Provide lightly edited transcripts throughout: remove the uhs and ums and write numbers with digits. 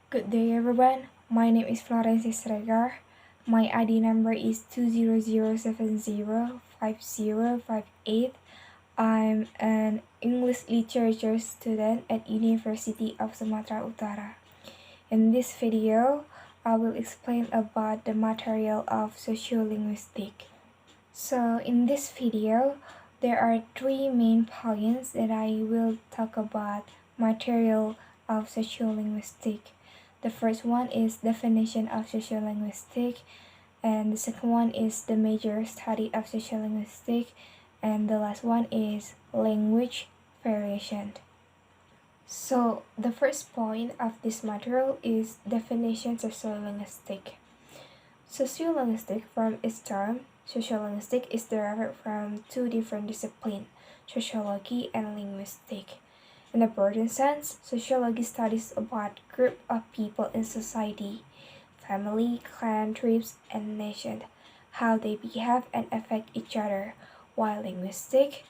Good day everyone, my name is Florence Siregar. My ID number is 200705058. I'm an English literature student at University of Sumatera Utara. In this video, I will explain about the material of sociolinguistic. So in this video, there are three main points that I will talk about material of sociolinguistic. The first one is definition of sociolinguistic, and the second one is the major study of sociolinguistic, and the last one is language variation. So the first point of this material is definition sociolinguistic. Sociolinguistic, from its term, sociolinguistic is derived from two different disciplines, sociology and linguistics. In a broader sense, sociology studies about group of people in society, family, clan, tribes, and nation, how they behave and affect each other, while linguistic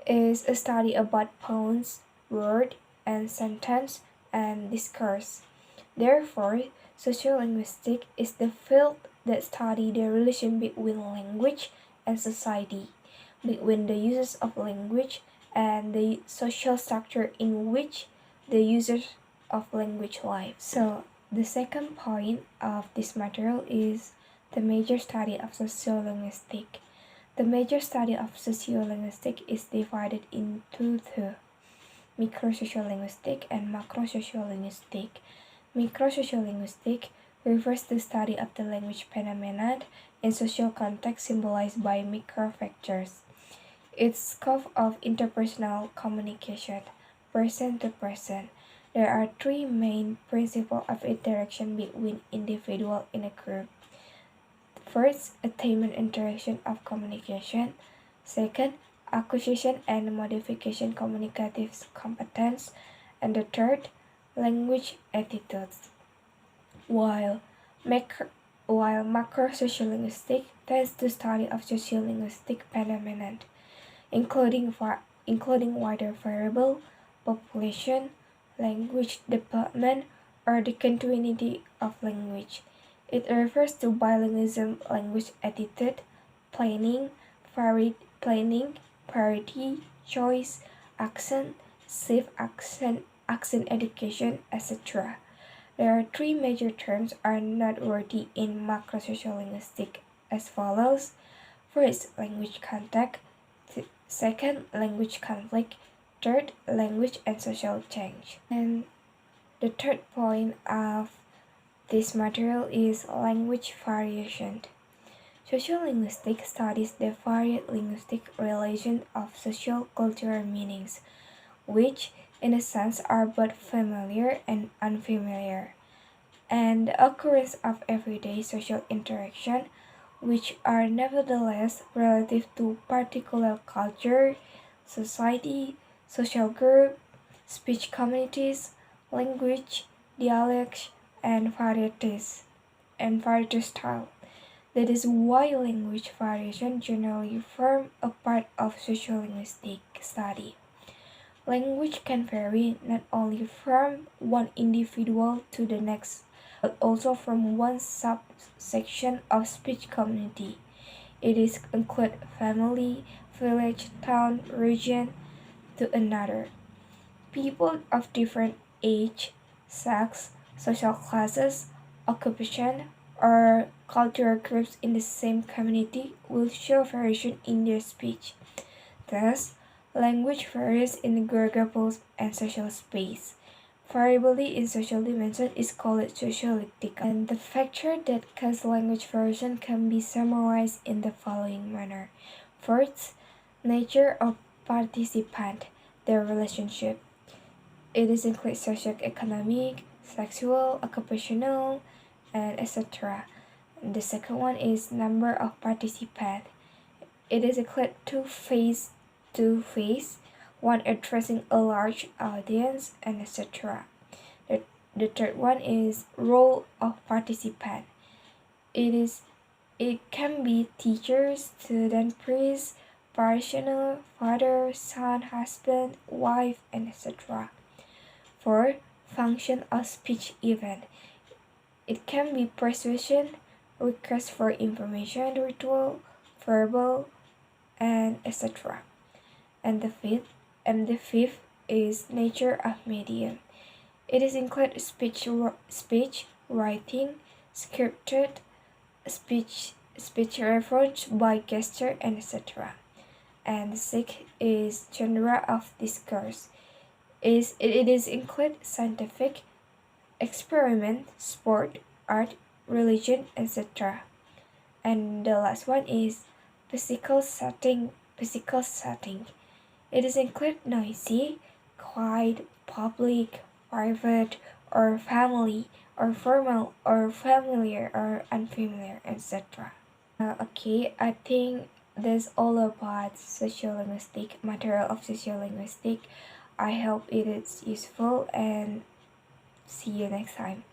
is a study about tones, word, and sentence and discourse. Therefore, sociolinguistic is the field that studies the relation between language and society, between the uses of language and the social structure in which the users of language live. So the second point of this material is the major study of sociolinguistic. The major study of sociolinguistic is divided into two, microsociolinguistic and macrosociolinguistic. Microsociolinguistic refers to study of the language phenomena in social context symbolized by microfactors. Its scope of interpersonal communication, person to person. There are three main principles of interaction between individuals in a group. First, attainment interaction of communication. Second, acquisition and modification communicative competence. And the third, language attitudes. While macro-sociolinguistic tends to study of sociolinguistic phenomena, including wider variable, population, language development, or the continuity of language. It refers to bilingualism, language attitude, planning, parity, choice, accent, safe accent education, etc. There are three major terms are noteworthy in macro-sociolinguistic as follows. First, language contact. Second, language conflict. Third, language and social change. And the third point of this material is language variation. Sociolinguistic studies the varied linguistic relation of social cultural meanings, which in a sense are both familiar and unfamiliar, and the occurrence of everyday social interaction, which are nevertheless relative to particular culture, society, social group, speech communities, language, dialects, and varieties style. That is why language variation generally form a part of sociolinguistic study. Language can vary not only from one individual to the next, but also from one subsection of speech community. It is include family, village, town, region to another. People of different age, sex, social classes, occupation, or cultural groups in the same community will show variation in their speech. Thus, language varies in geographical and social space. Variability in social dimension is called sociolinguistic, and the factor that cause language variation can be summarized in the following manner. First, nature of participant, their relationship. It is include socioeconomic, sexual, occupational, and etc. The second one is number of participants. It is include two-phase, one addressing a large audience, and etc. The third one is role of participant. It can be teacher, student, priest, parishioner, father, son, husband, wife, and etc. 4. function of speech event. It can be persuasion, request for information, ritual, verbal, and etc. And the fifth is nature of medium. It is include speech, writing, scripted speech reference by gesture, and etc. And the sixth is genre of discourse. It is include scientific, experiment, sport, art, religion, etc. And the last one is physical setting. Physical setting. It is include noisy, quiet, public, private, or family, or formal, or familiar, or unfamiliar, etc. Okay, I think that's all about sociolinguistic material of sociolinguistic. I hope it is useful and see you next time.